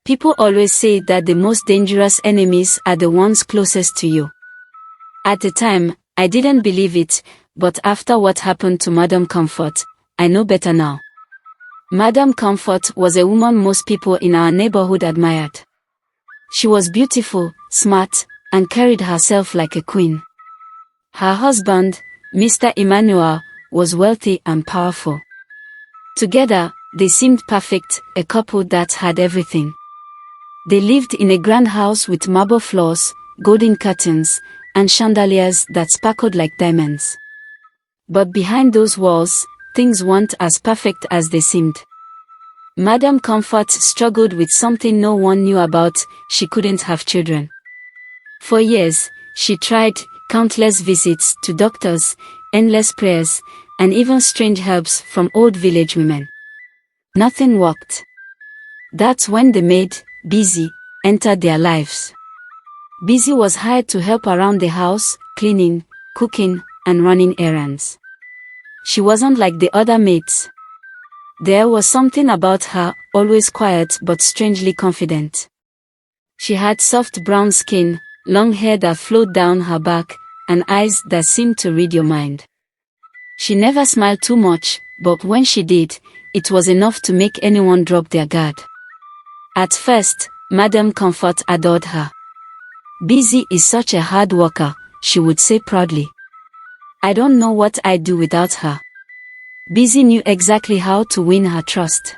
People always say that the most dangerous enemies are the ones closest to you. At the time, I didn't believe it, but after what happened to Madame Comfort, I know better now. Madame Comfort was a woman most people in our neighborhood admired. She was beautiful, smart, and carried herself like a queen. Her husband, Mr. Emmanuel, was wealthy and powerful. Together, they seemed perfect, a couple that had everything. They lived in a grand house with marble floors, golden curtains, and chandeliers that sparkled like diamonds. But behind those walls, things weren't as perfect as they seemed. Madame Comfort struggled with something no one knew about. She couldn't have children. For years, she tried countless visits to doctors, endless prayers, and even strange helps from old village women. Nothing worked. That's when the maid, Busy, entered their lives. Busy was hired to help around the house, cleaning, cooking, and running errands. She wasn't like the other maids. There was something about her, always quiet but strangely confident. She had soft brown skin, long hair that flowed down her back, and eyes that seemed to read your mind. She never smiled too much, but when she did, it was enough to make anyone drop their guard. At first, Madame Comfort adored her. "Busy is such a hard worker," she would say proudly. "I don't know what I'd do without her." Busy knew exactly how to win her trust.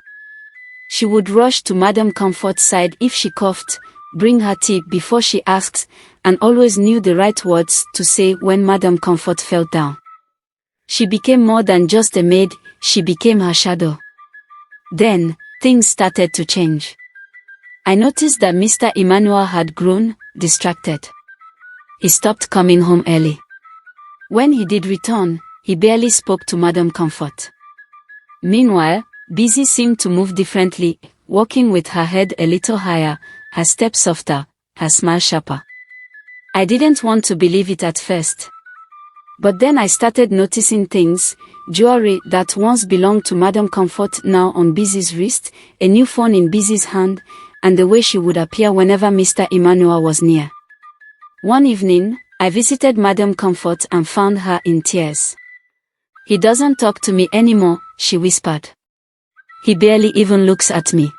She would rush to Madame Comfort's side if she coughed, bring her tea before she asked, and always knew the right words to say when Madame Comfort fell down. She became more than just a maid, she became her shadow. Then, things started to change. I noticed that Mr. Emmanuel had grown distracted. He stopped coming home early. When he did return, he barely spoke to Madame Comfort. Meanwhile, Busy seemed to move differently, walking with her head a little higher, her step softer, her smile sharper. I didn't want to believe it at first. But then I started noticing things: jewelry that once belonged to Madame Comfort now on Busy's wrist, a new phone in Busy's hand, and the way she would appear whenever Mr. Emmanuel was near. One evening, I visited Madame Comfort and found her in tears. "He doesn't talk to me anymore," she whispered. "He barely even looks at me."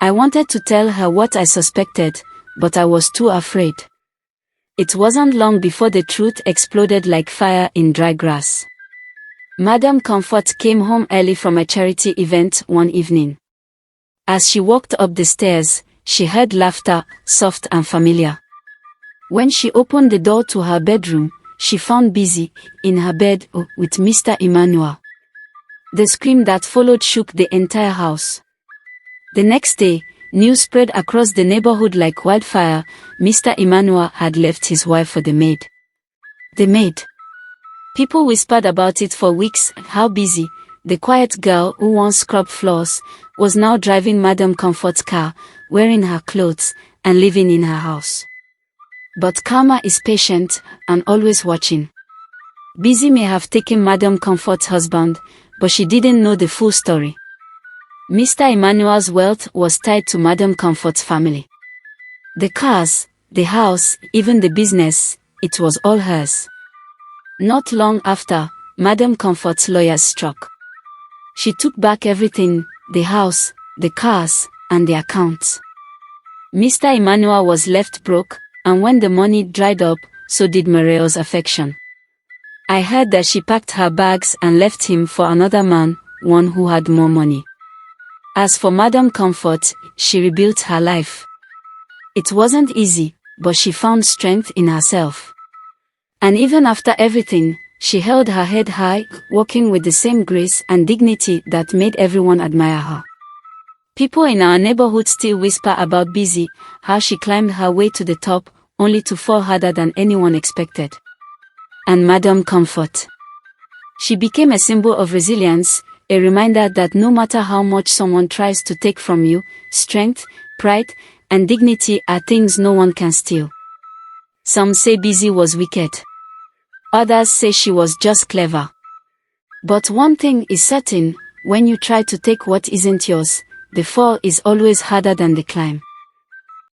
I wanted to tell her what I suspected, but I was too afraid. It wasn't long before the truth exploded like fire in dry grass. Madame Comfort came home early from a charity event one evening. As she walked up the stairs, she heard laughter, soft and familiar. When she opened the door to her bedroom, she found Busy, in her bed, with Mr. Emmanuel. The scream that followed shook the entire house. The next day, news spread across the neighborhood like wildfire: Mr. Emmanuel had left his wife for the maid. The maid. People whispered about it for weeks: how Busy, the quiet girl who once scrubbed floors, was now driving Madame Comfort's car, wearing her clothes, and living in her house. But karma is patient, and always watching. Busy may have taken Madame Comfort's husband, but she didn't know the full story. Mr. Emmanuel's wealth was tied to Madame Comfort's family. The cars, the house, even the business, it was all hers. Not long after, Madame Comfort's lawyers struck. She took back everything: the house, the cars, and the accounts. Mr. Emmanuel was left broke, and when the money dried up, so did Mariel's affection. I heard that she packed her bags and left him for another man, one who had more money. As for Madame Comfort, she rebuilt her life. It wasn't easy, but she found strength in herself. And even after everything, she held her head high, walking with the same grace and dignity that made everyone admire her. People in our neighborhood still whisper about Busy, how she climbed her way to the top, only to fall harder than anyone expected. And Madame Comfort. She became a symbol of resilience, a reminder that no matter how much someone tries to take from you, strength, pride, and dignity are things no one can steal. Some say Busy was wicked. Others say she was just clever. But one thing is certain: when you try to take what isn't yours, the fall is always harder than the climb.